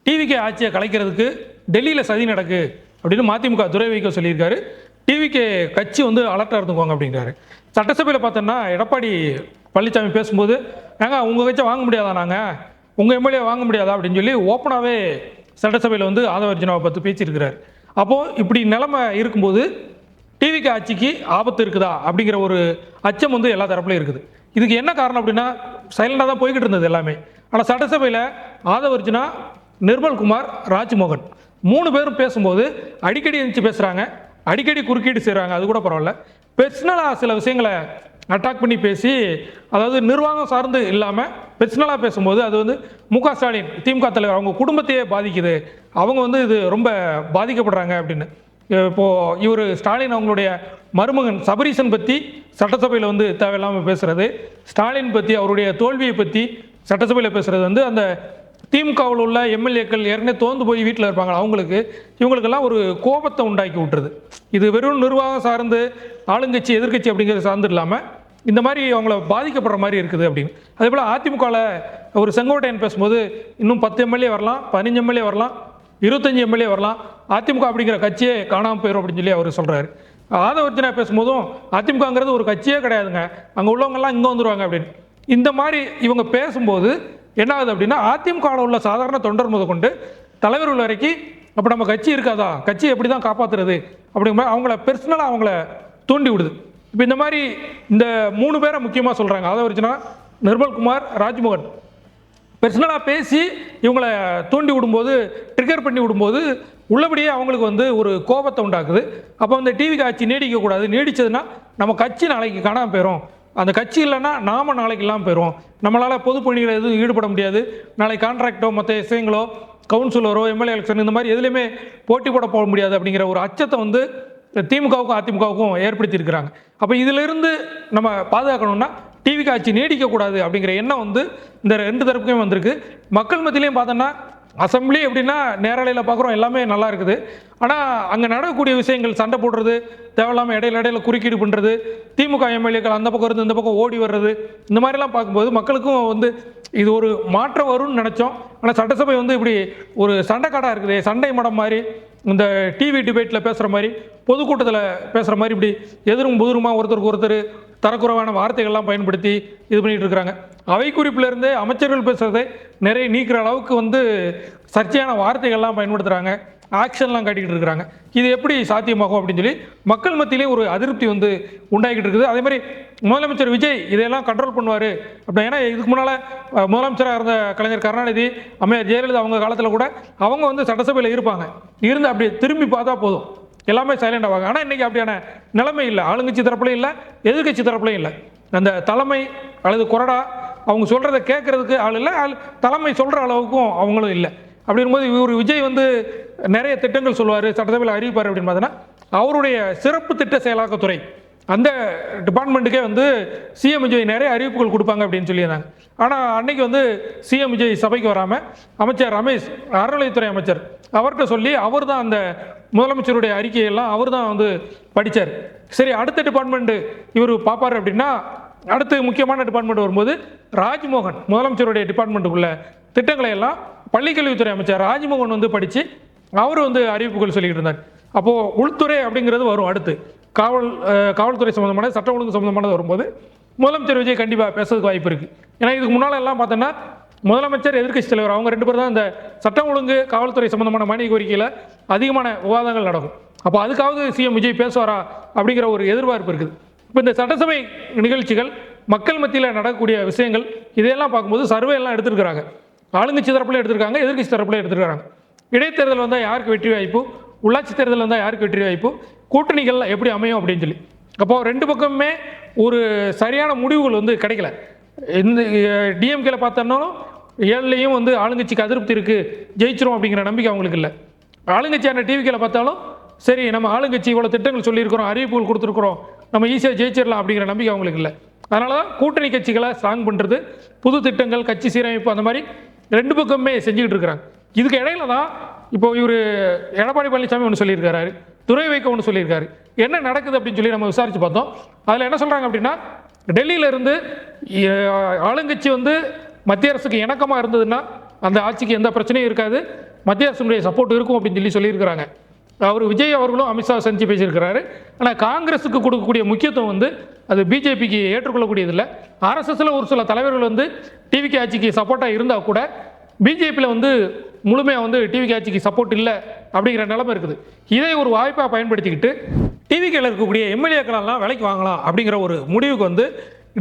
TVK ஆட்சியை கலைக்கிறதுக்கு டெல்லியில் சதி நடக்கு அப்படின்னு மதிமுக துரை வைகோ சொல்லியிருக்காரு. டிவிகே கட்சி வந்து அலர்ட்டாக இருந்துக்குவாங்க அப்படிங்கிறாரு. சட்டசபையில் பார்த்தோன்னா எடப்பாடி பழனிசாமி பேசும்போது, ஏங்க உங்கள் கட்சியை வாங்க முடியாதா, நாங்கள் உங்கள் எம்எல்ஏ வாங்க முடியாதா அப்படின்னு சொல்லி ஓப்பனாகவே சட்டசபையில் வந்து ஆதவ அர்ஜுனாவை பற்றி பேசியிருக்கிறார். அப்போது இப்படி நிலைமை இருக்கும்போது டிவிகே ஆட்சிக்கு ஆபத்து இருக்குதா அப்படிங்கிற ஒரு அச்சம் வந்து எல்லா தரப்புலையும் இருக்குது. இதுக்கு என்ன காரணம் அப்படின்னா, சைலண்டாக தான் போய்கிட்டு இருந்தது எல்லாமே. ஆனால் சட்டசபையில் ஆதவ அர்ஜுனா, நிர்மல்குமார், ராஜ்மோகன் 3 பேரும் பேசும்போது அடிக்கடி எழுந்து பேசுகிறாங்க, அடிக்கடி குறுக்கீடு செய்கிறாங்க. அது கூட பரவாயில்ல. பெர்சனலாக சில விஷயங்களை அட்டாக் பண்ணி பேசி, அதாவது நிர்வாகம் சார்ந்து இல்லாமல் பெர்சனலாக பேசும்போது அது வந்து முக ஸ்டாலின் திமுக தலைவர் அவங்க குடும்பத்தையே பாதிக்குது, அவங்க வந்து இது ரொம்ப பாதிக்கப்படுறாங்க அப்படின்னு. இப்போது இவர் ஸ்டாலின் அவங்களுடைய மருமகன் சபரீசன் பற்றி சட்டசபையில் வந்து தேவையில்லாமல் பேசுகிறது, ஸ்டாலின் பற்றி அவருடைய தோல்வியை பற்றி சட்டசபையில் பேசுகிறது வந்து அந்த திமுகவில் உள்ள எம்எல்ஏக்கள் ஏற்கனவே தோந்து போய் வீட்டில் இருப்பாங்க அவங்களுக்கு, இவங்களுக்கெல்லாம் ஒரு கோபத்தை உண்டாக்கி விட்டுருது. இது வெறும் நிர்வாகம் சார்ந்து ஆளுங்கட்சி எதிர்கட்சி அப்படிங்கிறது சார்ந்து இல்லாமல் இந்த மாதிரி அவங்கள பாதிக்கப்படுற மாதிரி இருக்குது அப்படின்னு. அதே போல் அதிமுகவில் ஒரு செங்கோட்டையன் பேசும்போது இன்னும் 10 எம்எல்ஏ வரலாம், 15 எம்எல்ஏ வரலாம், 25 எம்எல்ஏ வரலாம், அதிமுக அப்படிங்கிற கட்சியே காணாமல் போயிடும் அப்படின்னு சொல்லி அவர் சொல்கிறாரு. ஆதவ அர்ஜுனா பேசும்போதும் அதிமுகங்கிறது ஒரு கட்சியே கிடையாதுங்க, அங்கே உள்ளவங்கெல்லாம் இங்கே வந்துடுவாங்க அப்படின்னு. இந்த மாதிரி இவங்க பேசும்போது என்ன ஆகுது அப்படின்னா, அதிமுகவில் உள்ள சாதாரண தொண்டர் முத கொண்டு தலைவர்கள் வரைக்கும் அப்போ நம்ம கட்சி இருக்காதா, கட்சியை எப்படி தான் காப்பாற்றுறது அப்படிங்கிற மாதிரி அவங்கள பெர்சனலாக அவங்கள தூண்டி விடுது. இப்போ இந்த மாதிரி இந்த 3 பேரை முக்கியமாக சொல்கிறாங்க, ஆதவ அர்ஜுனா, நிர்மல்குமார், ராஜ்மோகன். பெர்சனலாக பேசி இவங்களை தூண்டி விடும்போது, ட்ரிகர் பண்ணி விடும்போது உள்ளபடியே அவங்களுக்கு வந்து ஒரு கோபத்தை உண்டாக்குது. அப்போ அந்த டிவி ஆட்சி நீடிக்கக்கூடாது, நீடிச்சதுன்னா நம்ம கட்சி நாளைக்கு காணாமல் போயிடும், அந்த கட்சி இல்லைன்னா நாம நாளைக்கு இல்லாமல் போயிடும், நம்மளால் பொது பணிகளை எதுவும் ஈடுபட முடியாது, நாளைக்கு கான்ட்ராக்டோ மற்ற விஷயங்களோ கவுன்சிலரோ எம்எல்ஏ எலெக்ஷன் இந்த மாதிரி எதுலையுமே போட்டி போட போக முடியாது அப்படிங்கிற ஒரு அச்சத்தை வந்து திமுகவுக்கும் அதிமுகவுக்கும் ஏற்படுத்தியிருக்கிறாங்க. அப்போ இதிலிருந்து நம்ம பாதுகாக்கணும்னா டிவிக்கு ஆட்சி நீடிக்கக்கூடாது அப்படிங்கிற எண்ணம் வந்து இந்த 2 தரப்புக்கும் வந்திருக்கு. மக்கள் மத்தியிலையும் பார்த்தோன்னா அசம்பிளி எப்படின்னா நேரலையில் பார்க்குறோம், எல்லாமே நல்லா இருக்குது. ஆனால் அங்கே நடக்கக்கூடிய விஷயங்கள் சண்டை போடுறது, தேவையில்லாமல் இடையில குறுக்கீடு பண்ணுறது, திமுக எம்எல்ஏக்கள் அந்த பக்கம் இருந்து இந்த பக்கம் ஓடி வர்றது, இந்த மாதிரிலாம் பார்க்கும்போது மக்களுக்கும் வந்து இது ஒரு மாற்றம் வரும்னு நினச்சோம். ஆனால் சட்டசபை வந்து இப்படி ஒரு சண்டைக்காடாக இருக்குது, சண்டை மடம் மாதிரி, இந்த டிவி டிபேட்டில் பேசுகிற மாதிரி, பொதுக்கூட்டத்தில் பேசுகிற மாதிரி இப்படி எதிரும் புதிருமா ஒருத்தருக்கு ஒருத்தர் தரக்குறைவான வார்த்தைகள்லாம் பயன்படுத்தி இது பண்ணிகிட்டு இருக்கிறாங்க. அவை குறிப்பிலிருந்தே அமைச்சர்கள் பேசுகிறதை நிறைய நீக்கிற அளவுக்கு வந்து சர்ச்சையான வார்த்தைகள்லாம் பயன்படுத்துகிறாங்க, ஆக்ஷன்லாம் காட்டிக்கிட்டு இருக்கிறாங்க. இது எப்படி சாத்தியமாகும் அப்படின்னு சொல்லி மக்கள் மத்தியிலே ஒரு அதிருப்தி வந்து உண்டாகிட்டு இருக்குது. அதே மாதிரி முதலமைச்சர் விஜய் இதையெல்லாம் கண்ட்ரோல் பண்ணுவார் அப்படி. ஏன்னா இதுக்கு முன்னால் முதலமைச்சராக இருந்த கலைஞர் கருணாநிதி, அம்மையார் ஜெயலலிதா அவங்க காலத்தில் கூட அவங்க வந்து சட்டசபையில் இருப்பாங்க, இருந்து அப்படி திரும்பி பார்த்தா போதும் எல்லாமே சைலண்ட் ஆவாங்க. ஆனால் இன்றைக்கி அப்படியான நிலைமை இல்லை, ஆளுங்கட்சி தரப்புலையும் இல்லை, எதிர்கட்சி தரப்புலையும் இல்லை. அந்த தலைமை அல்லது கொறடா அவங்க சொல்கிறத கேட்குறதுக்கு ஆள் இல்லை, தலைமை சொல்கிற அளவுக்கும் அவங்களும் இல்லை. அப்படி இருக்கும்போது இவர் விஜய் வந்து நிறைய திட்டங்கள் சொல்லுவார், சட்டசபையில் அறிவிப்பார் அப்படின்னு பார்த்தோன்னா அவருடைய சிறப்பு திட்ட செயலாக்கத்துறை அந்த டிபார்ட்மெண்ட்டுக்கே வந்து சிஎம் விஜய் நிறைய அறிவிப்புகள் கொடுப்பாங்க அப்படின்னு சொல்லியிருந்தாங்க. ஆனால் அன்னைக்கு வந்து சிஎம் விஜய் சபைக்கு வராமல் அமைச்சர் ரமேஷ், அறநிலையத்துறை அமைச்சர், அவர்கிட்ட சொல்லி அவர் தான் அந்த முதலமைச்சருடைய அறிக்கையெல்லாம் அவர் தான் வந்து படித்தார். சரி, அடுத்த டிபார்ட்மெண்ட்டு இவர் பார்ப்பார் அப்படின்னா அடுத்து முக்கியமான டிபார்ட்மெண்ட் வரும்போது ராஜ்மோகன் முதலமைச்சருடைய டிபார்ட்மெண்ட்டுக்குள்ள திட்டங்களை எல்லாம் பள்ளிக்கல்வித்துறை அமைச்சர் ராஜ்மோகன் வந்து படித்து அவர் வந்து அறிவிப்புகள் சொல்லிக்கிட்டு இருந்தார். அப்போது உள்துறை அப்படிங்கிறது வரும், அடுத்து காவல்துறை சம்மந்தமான சட்ட ஒழுங்கு சம்மந்தமானது வரும்போது முதலமைச்சர் விஜய் கண்டிப்பாக பேசுறதுக்கு வாய்ப்பு இருக்குது. ஏன்னா இதுக்கு முன்னால் எல்லாம் பார்த்தோன்னா முதலமைச்சர், எதிர்க்கட்சி தலைவர் அவங்க 2 பேர் தான் இந்த சட்டம் ஒழுங்கு காவல்துறை சம்மந்தமான மானிய கோரிக்கையில் அதிகமான விவாதங்கள் நடக்கும். அப்போ அதுக்காவது சிஎம் விஜய் பேசுவாரா அப்படிங்கிற ஒரு எதிர்பார்ப்பு இருக்குது. இப்போ இந்த சட்டசபை நிகழ்ச்சிகள், மக்கள் மத்தியில் நடக்கக்கூடிய விஷயங்கள், இதையெல்லாம் பார்க்கும்போது சர்வே எல்லாம் எடுத்துருக்கிறாங்க, ஆளுங்கட்சி தரப்புல எடுத்திருக்காங்க, எதிர்கட்சி தரப்புல எடுத்துருக்காங்க. இடைத்தேர்தல் வந்தால் யாருக்கு வெற்றி வாய்ப்பு, உள்ளாட்சி தேர்தல் வந்தால் யாருக்கு வெற்றி வாய்ப்பு, கூட்டணிகள் எப்படி அமையும் அப்படின்னு சொல்லி. அப்போது 2 பக்கமுமே ஒரு சரியான முடிவுகள் வந்து கிடைக்கல. இந்த டிஎம்கேல பார்த்தோன்னாலும் 7லையும் வந்து ஆளுங்கட்சிக்கு அதிருப்தி இருக்குது, ஜெயிச்சிரும் அப்படிங்கிற நம்பிக்கை அவங்களுக்கு இல்லை. ஆளுங்கட்சியான டிவிகேல பார்த்தாலும் சரி, நம்ம ஆளுங்கட்சி இவ்வளோ திட்டங்கள் சொல்லியிருக்கிறோம், அறிவிப்புகள் கொடுத்துருக்குறோம், நம்ம ஈஸியாக ஜெயிச்சிடலாம் அப்படிங்கிற நம்பிக்கை அவங்களுக்கு இல்லை. அதனால தான் கூட்டணி கட்சிகளை ஸ்ட்ராங் பண்ணுறது, புது திட்டங்கள், கட்சி சீரமைப்பு, அந்த மாதிரி 2 பக்கமே செஞ்சுக்கிட்டு இருக்கிறாங்க. இதுக்கு இடையில தான் இப்போ இவர் எடப்பாடி பழனிசாமி ஒன்று சொல்லியிருக்காரு, துரை வைகோ ஒன்று சொல்லியிருக்காரு. என்ன நடக்குது அப்படின்னு சொல்லி நம்ம விசாரித்து பார்த்தோம். அதில் என்ன சொல்கிறாங்க அப்படின்னா, டெல்லியிலேருந்து ஆளுங்கட்சி வந்து மத்திய அரசுக்கு இணக்கமாக இருந்ததுன்னா அந்த ஆட்சிக்கு எந்த பிரச்சனையும் இருக்காது, மத்திய அரசுடைய சப்போர்ட் இருக்கும் அப்படின்னு சொல்லியிருக்கிறாங்க. அவர் விஜய் அவர்களும் அமித்ஷா சந்தித்து பேசியிருக்கிறாரு. ஆனால் காங்கிரஸுக்கு கொடுக்கக்கூடிய முக்கியத்துவம் வந்து அது பிஜேபிக்கு ஏற்றுக்கொள்ளக்கூடியதில்லை. ஆர்எஸ்எஸ்ல ஒரு சில தலைவர்கள் வந்து டிவிகே ஆட்சிக்கு சப்போர்ட்டாக இருந்தால் கூட பிஜேபியில் வந்து முழுமையாக வந்து டிவிகே ஆட்சிக்கு சப்போர்ட் இல்லை அப்படிங்கிற நிலைமை இருக்குது. இதை ஒரு வாய்ப்பாக பயன்படுத்திக்கிட்டு டிவிகேல இருக்கக்கூடிய எம்எல்ஏக்களெல்லாம் விலைக்கு வாங்கலாம் அப்படிங்கிற ஒரு முடிவுக்கு வந்து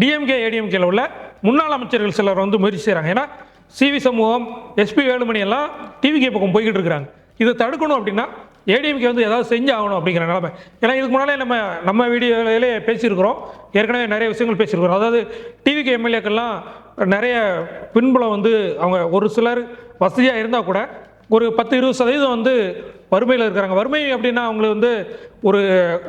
டிஎம்கே ஏடிஎம்கேல உள்ள முன்னாள் அமைச்சர்கள் சிலர் வந்து முயற்சி செய்கிறாங்க. ஏன்னா சிவி சமூகம், எஸ்பி வேலுமணி எல்லாம் டிவிகே பக்கம் போய்கிட்டு இருக்கிறாங்க. இதை தடுக்கணும் அப்படின்னா ஏடிஎம்கே வந்து ஏதாவது செஞ்சு ஆகணும் அப்படிங்கிற நிலைமை. ஏன்னா இதுக்கு முன்னாலே நம்ம வீடியோவிலே பேசியிருக்கிறோம், ஏற்கனவே நிறைய விஷயங்கள் பேசியிருக்கிறோம். அதாவது டிவிகே எம்எல்ஏக்கள்லாம் நிறைய பின்புலம் வந்து அவங்க ஒரு சிலர் வசதியாக இருந்தால் கூட ஒரு 10-20% வந்து வறுமையில் இருக்கிறாங்க. வறுமை அப்படின்னா அவங்களுக்கு வந்து ஒரு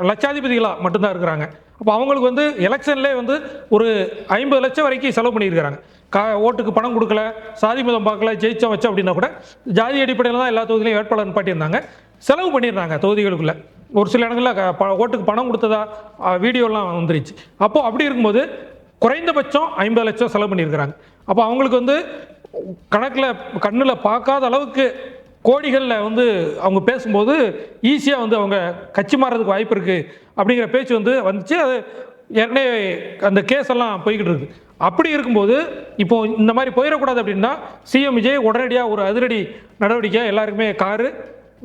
லட்சாதிபதிகளாக மட்டும்தான் இருக்கிறாங்க. அப்போ அவங்களுக்கு வந்து எலெக்ஷன்லேயே வந்து ஒரு 50 லட்சம் வரைக்கும் செலவு பண்ணியிருக்கிறாங்க. ஓட்டுக்கு பணம் கொடுக்கல, சாதி மதம் பார்க்கல, ஜெயிச்சா வச்சா அப்படின்னா கூட ஜாதி அடிப்படையில் தான் எல்லா தொகுதியிலையும் வேட்பாளர் பாட்டியிருந்தாங்க, செலவு பண்ணிடுறாங்க தொகுதிகளுக்குள்ள. ஒரு சில இடங்களில் ஓட்டுக்கு பணம் கொடுத்ததா வீடியோலாம் வந்துருச்சு. அப்போது அப்படி இருக்கும்போது குறைந்தபட்சம் 50 லட்சம் செலவு பண்ணியிருக்கிறாங்க. அப்போ அவங்களுக்கு வந்து கண்ணில் பார்க்காத அளவுக்கு கோடிகளில் வந்து அவங்க பேசும்போது ஈஸியாக வந்து அவங்க கட்சி மாறதுக்கு வாய்ப்பு இருக்குது அப்படிங்கிற பேச்சு வந்து வந்துச்சு. அது ஏற்கனவே அந்த கேஸ் எல்லாம் போய்கிட்டு இருக்குது. அப்படி இருக்கும்போது இப்போ இந்த மாதிரி போயிடக்கூடாது அப்படின்னா சிஎம் விஜய் உடனடியாக ஒரு அதிரடி நடவடிக்கை, எல்லாருக்குமே காரு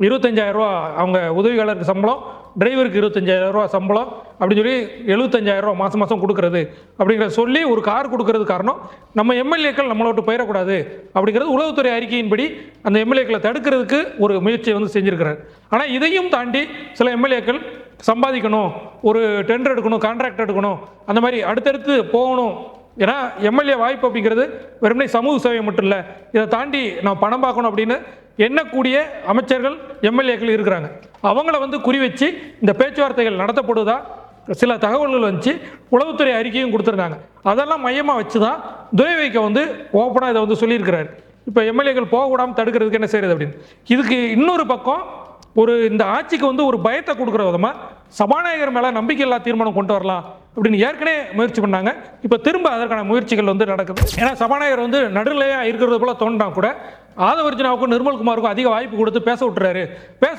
25,000 ரூபா அவங்க உதவியாளருக்கு சம்பளம், டிரைவருக்கு 25,000 ரூபா சம்பளம் அப்படின்னு சொல்லி 75,000 ரூபா மாதம் மாதம் கொடுக்கறது அப்படிங்கிறத சொல்லி ஒரு கார் கொடுக்கறது காரணம் நம்ம எம்எல்ஏக்கள் நம்மளை விட்டு போயிடக்கூடாது அப்படிங்கிறது உளவுத்துறை அறிக்கையின்படி அந்த எம்எல்ஏக்களை தடுக்கிறதுக்கு ஒரு முயற்சியை வந்து செஞ்சுருக்கிறார். ஆனால் இதையும் தாண்டி சில எம்எல்ஏக்கள் சம்பாதிக்கணும், ஒரு டெண்டர் எடுக்கணும், கான்ட்ராக்ட் எடுக்கணும், அந்த மாதிரி அடுத்தடுத்து போகணும். ஏன்னா எம்எல்ஏ வாய்ப்பு அப்படிங்கிறது வெறுமனே சமூக சேவை மட்டும் இல்லை, இதை தாண்டி நான் பணம் பார்க்கணும் அப்படின்னு எண்ணக்கூடிய அமைச்சர்கள் எம்எல்ஏக்கள் இருக்கிறாங்க. அவங்கள வந்து குறி வச்சு இந்த பேச்சுவார்த்தைகள் நடத்தப்படுவதா சில தகவல்கள் வந்துச்சு. உளவுத்துறை அறிக்கையும் கொடுத்துருந்தாங்க. அதெல்லாம் மையமாக வச்சு தான் துரை வைகோ வந்து ஓப்பனாக இதை வந்து சொல்லியிருக்கிறார். இப்போ எம்எல்ஏக்கள் போகக்கூடாமல் தடுக்கிறதுக்கு என்ன செய்யறது அப்படின்னு. இதுக்கு இன்னொரு பக்கம் இந்த ஆட்சிக்கு வந்து ஒரு பயத்தை கொடுக்குற விதமாக சபாநாயகர் மேலே நம்பிக்கையில்லா தீர்மானம் கொண்டு வரலாம் அப்படின்னு ஏற்கனவே முயற்சி பண்ணாங்க. இப்போ திரும்ப அதற்கான முயற்சிகள் வந்து நடக்குது. ஏன்னா சபாநாயகர் வந்து நடுநிலையாக இருக்கிறது போல தோன்றா கூட ஆதவர்ஜனாவுக்கும் நிர்மல்குமாருக்கும் அதிக வாய்ப்பு கொடுத்து பேச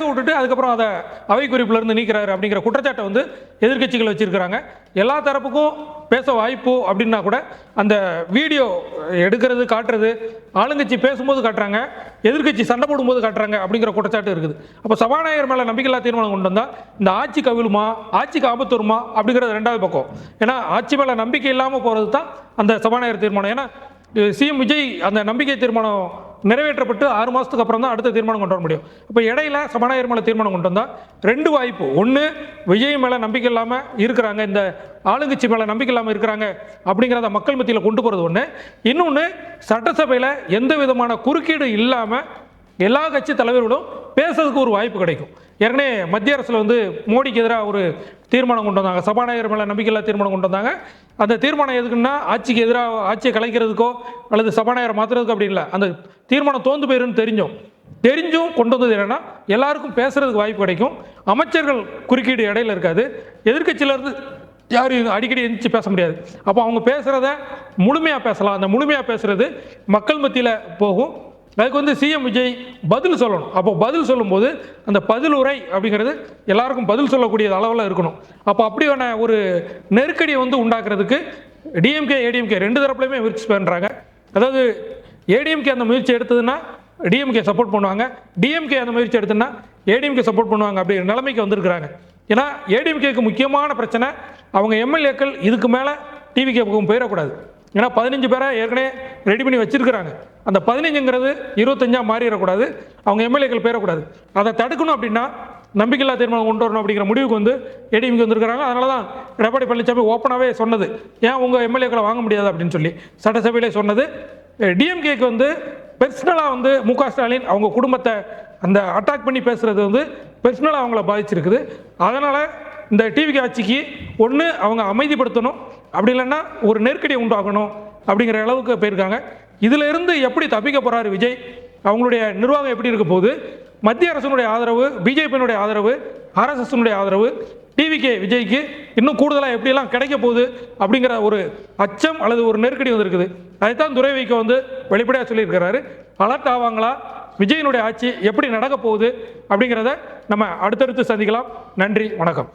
விட்டுட்டு அதுக்கப்புறம் அதை அவை குறிப்பிலிருந்து நீக்கிறாரு அப்படிங்கிற குற்றச்சாட்டை வந்து எதிர்கட்சிகள் வச்சிருக்கிறாங்க. எல்லா தரப்புக்கும் பேச வாய்ப்பு அப்படின்னா கூட அந்த வீடியோ எடுக்கிறது, காட்டுறது, ஆளுங்கட்சி பேசும்போது காட்டுறாங்க, எதிர்கட்சி சண்டை போடும்போது காட்டுறாங்க அப்படிங்கிற குற்றச்சாட்டு இருக்குது. அப்போ சபாநாயகர் மேலே நம்பிக்கையில்லா தீர்மானம் கொண்டு வந்தால் இந்த ஆட்சி கவிழுமா, ஆட்சிக்கு ஆபத்து வருமா அப்படிங்கிறது ரெண்டாவது பக்கம். ஏன்னா ஆட்சி மேலே நம்பிக்கை இல்லாமல் போகிறது தான் அந்த சபாநாயகர் தீர்மானம். ஏன்னா சிஎம் விஜய் அந்த நம்பிக்கை தீர்மானம் நிறைவேற்றப்பட்டு 6 மாதத்துக்கு அப்புறம் தான் அடுத்த தீர்மானம் கொண்டு வர முடியும். இப்போ இடையில சபாநாயகர் மேலே தீர்மானம் கொண்டு வந்தால் ரெண்டு வாய்ப்பு. ஒன்று, விஜய் மேலே நம்பிக்கை இல்லாமல் இருக்கிறாங்க, இந்த ஆளுங்கட்சி மேலே நம்பிக்கை இல்லாமல் இருக்கிறாங்க அப்படிங்கிறத மக்கள் மத்தியில் கொண்டு போகிறது ஒன்று. இன்னொன்று, சட்டசபையில் எந்த விதமான குறுக்கீடு இல்லாமல் எல்லா கட்சி தலைவர்களும் பேசுறதுக்கு ஒரு வாய்ப்பு கிடைக்கும். ஏற்கனவே மத்திய அரசில் வந்து மோடிக்கு எதிராக ஒரு தீர்மானம் கொண்டு வந்தாங்க, சபாநாயகர் மேலே நம்பிக்கையில்லா தீர்மானம் கொண்டு வந்தாங்க. அந்த தீர்மானம் எதுக்குன்னா ஆட்சிக்கு எதிராக, ஆட்சியை கலைக்கிறதுக்கோ அல்லது சபாநாயகரை மாற்றுறதுக்கோ அப்படி இல்லை. அந்த தீர்மானம் தோந்து போயிருன்னு தெரிஞ்சும் கொண்டு வந்தது என்னன்னா எல்லாருக்கும் பேசுறதுக்கு வாய்ப்பு கிடைக்கும், அமைச்சர்கள் குறுக்கீடு இடையில இருக்காது, எதிர்கட்சியிலேருந்து யாரும் அடிக்கடி எந்திரிச்சு பேச முடியாது. அப்போ அவங்க பேசுகிறத முழுமையாக பேசலாம். அந்த முழுமையாக பேசுறது மக்கள் மத்தியில் போகும். அதுக்கு வந்து சிஎம் விஜய் பதில் சொல்லணும். அப்போ பதில் சொல்லும்போது அந்த பதில் உரை அப்படிங்கிறது எல்லாருக்கும் பதில் சொல்லக்கூடிய அளவில் இருக்கணும். அப்போ அப்படியான ஒரு நெருக்கடியை வந்து உண்டாக்குறதுக்கு டிஎம்கே ஏடிஎம்கே ரெண்டு தரப்புலையுமே முயற்சி பண்ணுறாங்க. அதாவது ஏடிஎம்கே அந்த முயற்சி எடுத்ததுன்னா டிஎம்கே சப்போர்ட் பண்ணுவாங்க, டிஎம்கே அந்த முயற்சி எடுத்ததுன்னா ஏடிஎம்கே சப்போர்ட் பண்ணுவாங்க அப்படிங்கிற நிலைமைக்கு வந்திருக்கிறாங்க. ஏன்னா ஏடிஎம்கேக்கு முக்கியமான பிரச்சனை அவங்க எம்எல்ஏக்கள் இதுக்கு மேலே டிவிகே பக்கம் போயிடக்கூடாது. ஏன்னா 15 பேரை ஏற்கனவே ரெடி பண்ணி வச்சிருக்கிறாங்க. அந்த 15ங்கிறது 25 மாறிடக்கூடாது, அவங்க எம்எல்ஏக்கள் போயிடக்கூடாது. அதை தடுக்கணும் அப்படின்னா நம்பிக்கையில்லா தீர்மானம் கொண்டு வரணும் அப்படிங்கிற முடிவுக்கு வந்து ஏடிஎம்கே வந்திருக்கிறாங்க. அதனால தான் எடப்பாடி பழனிசாமி ஓப்பனாகவே சொன்னது, ஏன் உங்கள் எம்எல்ஏக்களை வாங்க முடியாது அப்படின்னு சொல்லி சட்டசபையிலே சொன்னது. டிஎம்கேக்கு வந்து பெர்சனலாக வந்து முக ஸ்டாலின் அவங்க குடும்பத்தை அந்த அட்டாக் பண்ணி பேசுகிறது வந்து பெர்சனலாக அவங்கள பாதிச்சிருக்குது. அதனால் இந்த டிவிகே ஆட்சிக்கு ஒன்று அவங்க அமைதிப்படுத்தணும், அப்படி இல்லைன்னா ஒரு நெருக்கடியை உண்டாகணும் அப்படிங்கிற அளவுக்கு போயிருக்காங்க. இதில் இருந்து எப்படி தப்பிக்க போகிறாரு விஜய், அவங்களுடைய நிர்வாகம் எப்படி இருக்க போகுது, மத்திய அரசினுடைய ஆதரவு, பிஜேபியினுடைய ஆதரவு, ஆர்எஸ்எஸ்னுடைய ஆதரவு டிவிகே விஜய்க்கு இன்னும் கூடுதலாக எப்படியெல்லாம் கிடைக்க போகுது அப்படிங்கிற ஒரு அச்சம் அல்லது ஒரு நெருக்கடி வந்துருக்குது. அதைத்தான் துரை வைகோ வந்து வெளிப்படையாக சொல்லியிருக்கிறாரு. அலர்ட் ஆவாங்களா, விஜயனுடைய ஆட்சி எப்படி நடக்க போகுது அப்படிங்கிறத நம்ம அடுத்தடுத்து சந்திக்கலாம். நன்றி, வணக்கம்.